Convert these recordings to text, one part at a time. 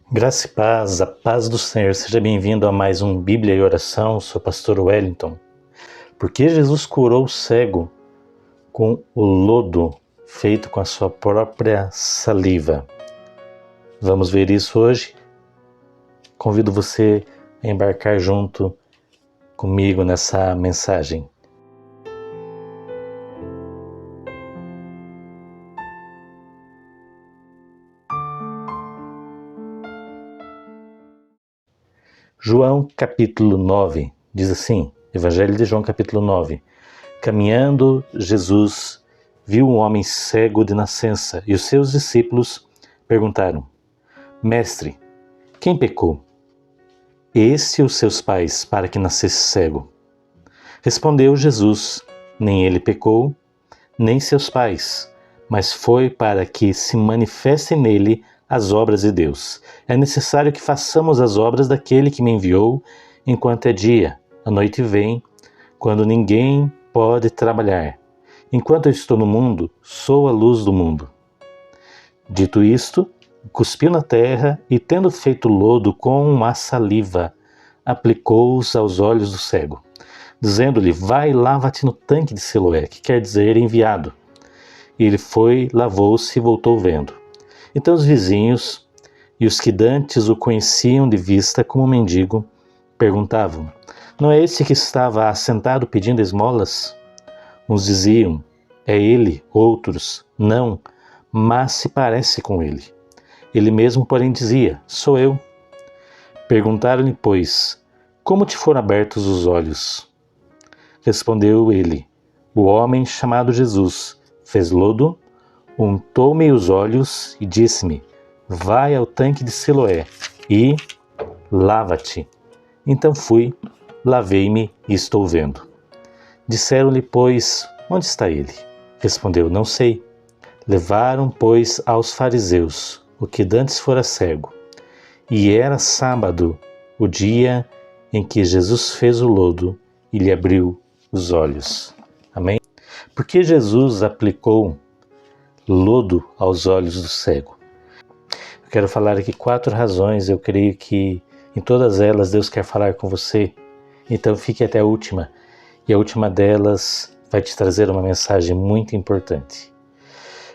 Graça e paz, a paz do Senhor. Seja bem-vindo a mais um Bíblia e Oração. Sou o pastor Wellington. Por que Jesus curou o cego com o lodo feito com a sua própria saliva? Vamos ver isso hoje? Convido você a embarcar junto comigo nessa mensagem. João capítulo 9, diz assim, Evangelho de João capítulo 9. Caminhando, Jesus viu um homem cego de nascença e os seus discípulos perguntaram: Mestre, quem pecou? Este ou seus pais, para que nascesse cego? Respondeu Jesus: Nem ele pecou, nem seus pais, mas foi para que se manifestem nele as obras de Deus. É necessário que façamos as obras daquele que me enviou enquanto é dia. A noite vem, quando ninguém pode trabalhar. Enquanto eu estou no mundo, sou a luz do mundo. Dito isto, cuspiu na terra e, tendo feito lodo com a saliva, aplicou-os aos olhos do cego, dizendo-lhe: Vai, lava-te no tanque de Siloé, que quer dizer enviado. E ele foi, lavou-se e voltou vendo. Então os vizinhos e os que dantes o conheciam de vista como mendigo perguntavam: Não é esse que estava assentado pedindo esmolas? Uns diziam: É ele, outros: Não, mas se parece com ele. Ele mesmo, porém, dizia: Sou eu. Perguntaram-lhe, pois: Como te foram abertos os olhos? Respondeu ele: O homem chamado Jesus fez lodo, untou-me os olhos e disse-me: Vai ao tanque de Siloé e lava-te. Então fui, lavei-me e estou vendo. Disseram-lhe, pois, onde está ele? Respondeu: Não sei. Levaram, pois, aos fariseus o que dantes fora cego. E era sábado, o dia em que Jesus fez o lodo e lhe abriu os olhos. Amém? Porque Jesus aplicou lodo aos olhos do cego. Eu quero falar aqui 4 razões, eu creio que em todas elas Deus quer falar com você, então fique até a última, e a última delas vai te trazer uma mensagem muito importante.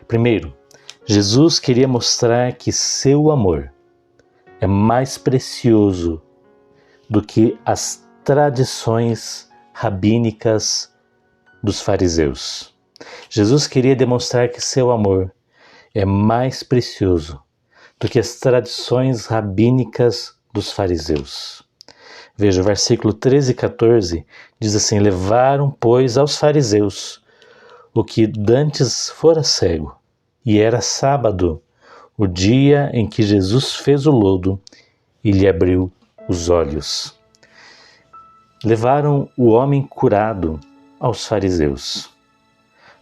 Primeiro, Jesus queria mostrar que seu amor é mais precioso do que as tradições rabínicas dos fariseus. Jesus queria demonstrar que seu amor é mais precioso do que as tradições rabínicas dos fariseus. Veja, o versículo 13 e 14 diz assim: Levaram, pois, aos fariseus o que dantes fora cego, e era sábado, o dia em que Jesus fez o lodo e lhe abriu os olhos. Levaram o homem curado aos fariseus,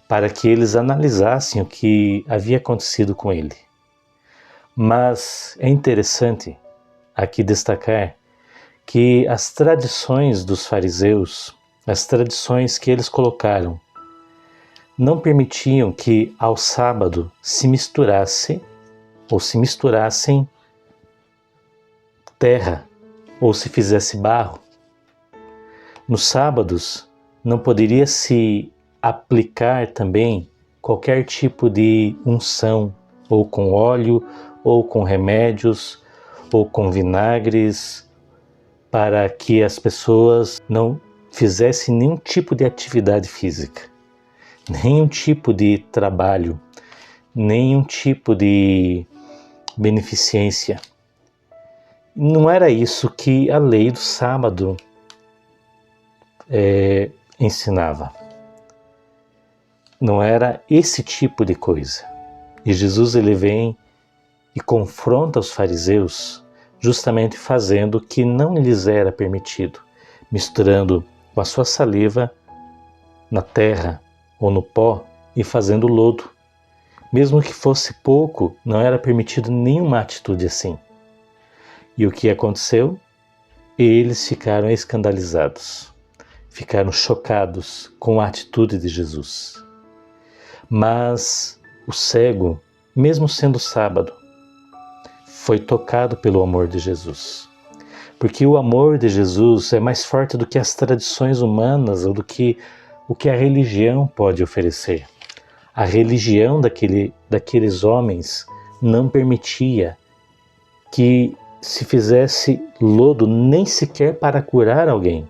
para que eles analisassem o que havia acontecido com ele. Mas é interessante aqui destacar que as tradições dos fariseus, as tradições que eles colocaram, não permitiam que ao sábado se misturassem terra ou se fizesse barro. Nos sábados não poderia se aplicar também qualquer tipo de unção, ou com óleo, ou com remédios, ou com vinagres, para que as pessoas não fizessem nenhum tipo de atividade física, nenhum tipo de trabalho, nenhum tipo de beneficência. Não era isso que a lei do sábado ensinava. Não era esse tipo de coisa. E Jesus ele vem e confronta os fariseus justamente fazendo o que não lhes era permitido, misturando com a sua saliva na terra ou no pó e fazendo lodo. Mesmo que fosse pouco, não era permitido nenhuma atitude assim. E o que aconteceu? Eles ficaram escandalizados, ficaram chocados com a atitude de Jesus. Mas o cego, mesmo sendo sábado, foi tocado pelo amor de Jesus. Porque o amor de Jesus é mais forte do que as tradições humanas ou do que o que a religião pode oferecer. A religião daqueles homens não permitia que se fizesse lodo nem sequer para curar alguém.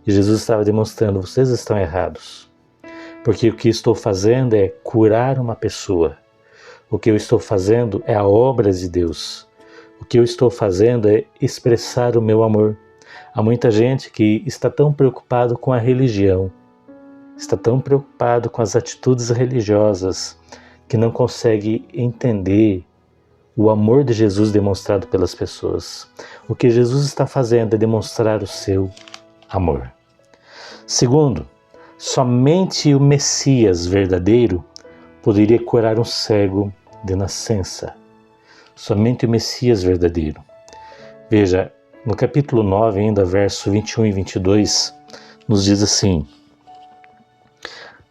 E Jesus estava demonstrando, vocês estão errados. Porque o que estou fazendo é curar uma pessoa. O que eu estou fazendo é a obra de Deus. O que eu estou fazendo é expressar o meu amor. Há muita gente que está tão preocupado com a religião, está tão preocupado com as atitudes religiosas, que não consegue entender o amor de Jesus demonstrado pelas pessoas. O que Jesus está fazendo é demonstrar o seu amor. Segundo, somente o Messias verdadeiro poderia curar um cego de nascença. Somente o Messias verdadeiro. Veja, no capítulo 9, ainda verso 21 e 22, nos diz assim: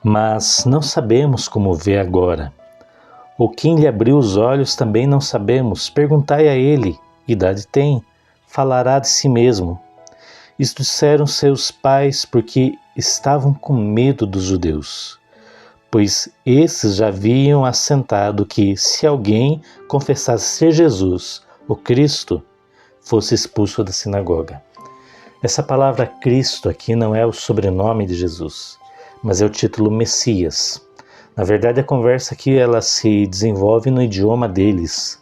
mas não sabemos como vê agora, ou quem lhe abriu os olhos também não sabemos. Perguntai a ele, idade tem, falará de si mesmo. Isto disseram seus pais porque estavam com medo dos judeus, pois esses já haviam assentado que, se alguém confessasse ser Jesus, o Cristo, fosse expulso da sinagoga. Essa palavra Cristo aqui não é o sobrenome de Jesus, mas é o título Messias. Na verdade, a conversa aqui ela se desenvolve no idioma deles.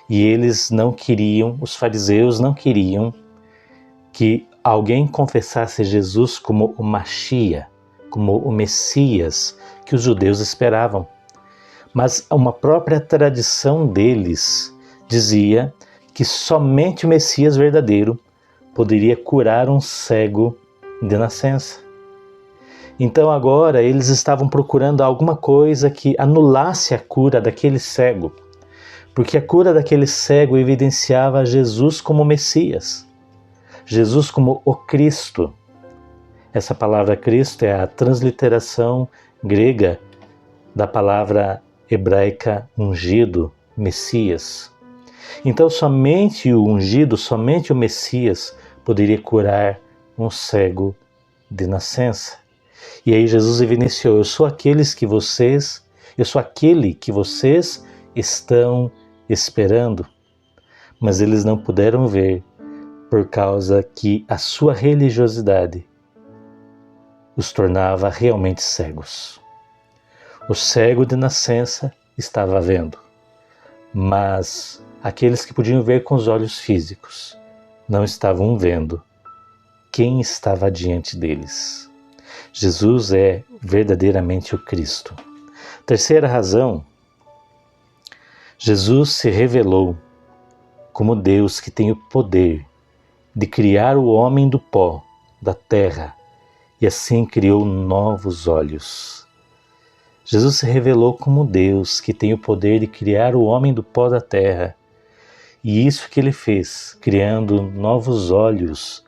E eles não queriam, os fariseus não queriam que alguém confessasse Jesus como o Machia, como o Messias que os judeus esperavam. Mas uma própria tradição deles dizia que somente o Messias verdadeiro poderia curar um cego de nascença. Então agora eles estavam procurando alguma coisa que anulasse a cura daquele cego, porque a cura daquele cego evidenciava Jesus como Messias, Jesus como o Cristo. Essa palavra Cristo é a transliteração grega da palavra hebraica ungido, Messias. Então somente o ungido, somente o Messias poderia curar um cego de nascença. E aí Jesus evidenciou, eu sou aquele que vocês estão esperando, mas eles não puderam ver por causa que a sua religiosidade os tornava realmente cegos. O cego de nascença estava vendo, mas aqueles que podiam ver com os olhos físicos não estavam vendo quem estava diante deles. Jesus é verdadeiramente o Cristo. Terceira razão, Jesus se revelou como Deus que tem o poder de criar o homem do pó, da terra, e assim criou novos olhos. Jesus se revelou como Deus que tem o poder de criar o homem do pó da terra, e isso que ele fez, criando novos olhos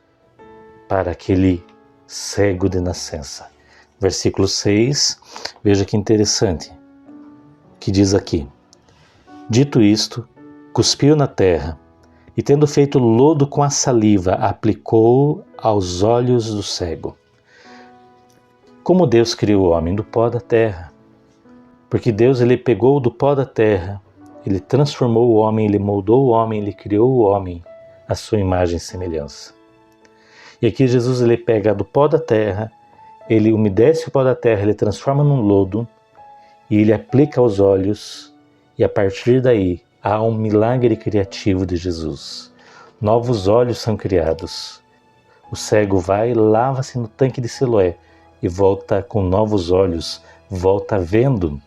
para aquele cego de nascença. Versículo 6, veja que interessante, que diz aqui: dito isto, cuspiu na terra, e tendo feito lodo com a saliva, aplicou aos olhos do cego. Como Deus criou o homem do pó da terra? Porque Deus ele pegou do pó da terra, ele transformou o homem, ele moldou o homem, ele criou o homem à sua imagem e semelhança. E aqui Jesus ele pega do pó da terra, ele umedece o pó da terra, ele transforma num lodo e ele aplica aos olhos, e a partir daí há um milagre criativo de Jesus. Novos olhos são criados. O cego vai, lava-se no tanque de Siloé e volta com novos olhos, volta vendo,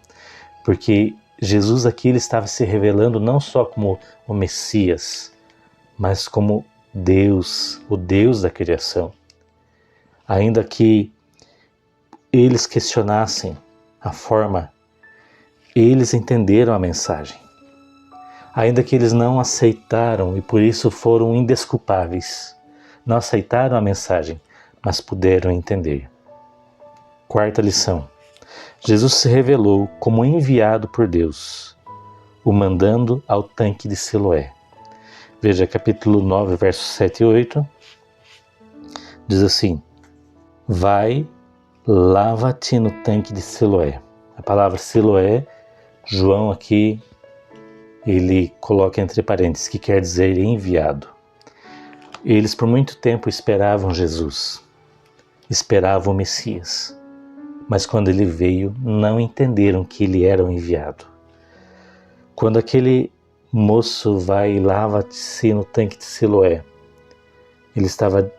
porque Jesus aqui ele estava se revelando não só como o Messias, mas como Deus, o Deus da criação. Ainda que eles questionassem a forma, eles entenderam a mensagem. Ainda que eles não aceitaram e por isso foram indesculpáveis, não aceitaram a mensagem, mas puderam entender. Quarta lição: Jesus se revelou como enviado por Deus, o mandando ao tanque de Siloé. Veja, capítulo 9, versos 7 e 8, diz assim: vai, lava-te no tanque de Siloé. A palavra Siloé, João aqui, ele coloca entre parênteses, que quer dizer enviado. Eles por muito tempo esperavam Jesus, esperavam o Messias, mas quando ele veio, não entenderam que ele era o enviado. Quando aquele moço vai e lava-se no tanque de Siloé, ele estava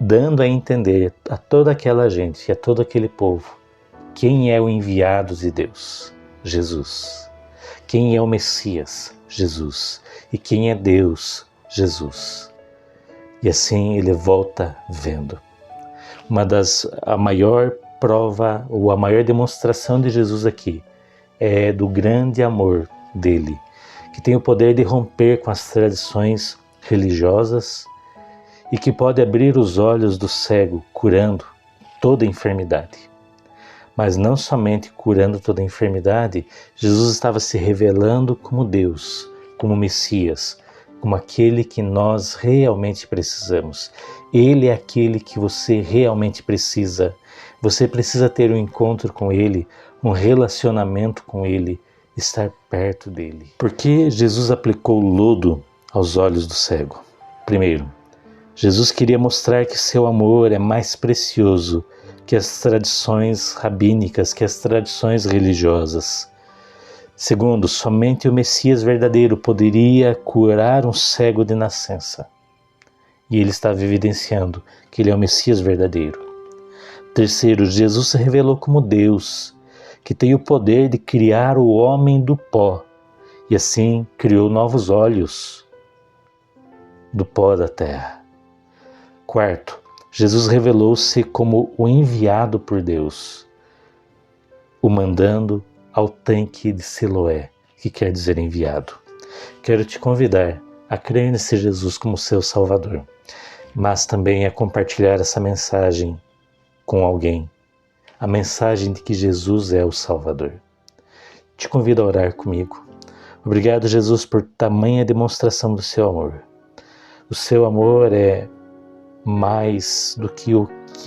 dando a entender a toda aquela gente e a todo aquele povo quem é o enviado de Deus, Jesus. Quem é o Messias, Jesus. E quem é Deus, Jesus. E assim ele volta vendo. A maior prova ou a maior demonstração de Jesus aqui é do grande amor dele, que tem o poder de romper com as tradições religiosas e que pode abrir os olhos do cego, curando toda enfermidade. Mas não somente curando toda enfermidade, Jesus estava se revelando como Deus, como Messias, como aquele que nós realmente precisamos. Ele é aquele que você realmente precisa. Você precisa ter um encontro com Ele, um relacionamento com Ele, estar perto dele. Por que Jesus aplicou lodo aos olhos do cego? Primeiro, Jesus queria mostrar que seu amor é mais precioso que as tradições rabínicas, que as tradições religiosas. Segundo, somente o Messias verdadeiro poderia curar um cego de nascença. E ele estava evidenciando que ele é o Messias verdadeiro. Terceiro, Jesus se revelou como Deus, que tem o poder de criar o homem do pó, e assim criou novos olhos do pó da terra. Quarto, Jesus revelou-se como o enviado por Deus, o mandando ao tanque de Siloé, que quer dizer enviado. Quero te convidar a crer nesse Jesus como seu Salvador, mas também a compartilhar essa mensagem com alguém, a mensagem de que Jesus é o Salvador. Te convido a orar comigo. Obrigado, Jesus, por tamanha demonstração do seu amor. O seu amor é mais do que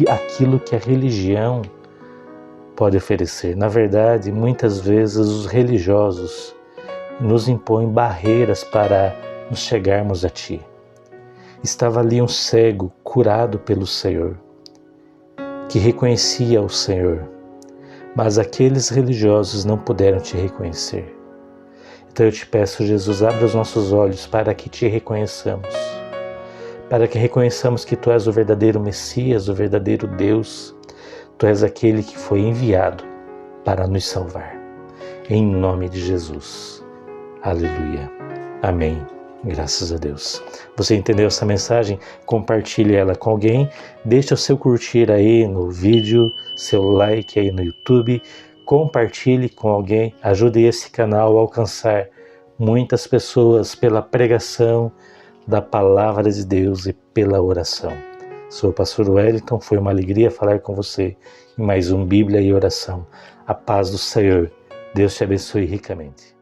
aquilo que a religião pode oferecer. Na verdade, muitas vezes os religiosos nos impõem barreiras para nos chegarmos a Ti. Estava ali um cego curado pelo Senhor, que reconhecia o Senhor, mas aqueles religiosos não puderam Te reconhecer. Então eu te peço, Jesus, abra os nossos olhos para que Te reconheçamos, para que reconheçamos que Tu és o verdadeiro Messias, o verdadeiro Deus. Tu és aquele que foi enviado para nos salvar. Em nome de Jesus. Aleluia. Amém. Graças a Deus. Você entendeu essa mensagem? Compartilhe ela com alguém. Deixe o seu curtir aí no vídeo, seu like aí no YouTube. Compartilhe com alguém. Ajude esse canal a alcançar muitas pessoas pela pregação da palavra de Deus e pela oração. Sou o pastor Wellington, foi uma alegria falar com você em mais um Bíblia e Oração. A paz do Senhor, Deus te abençoe ricamente.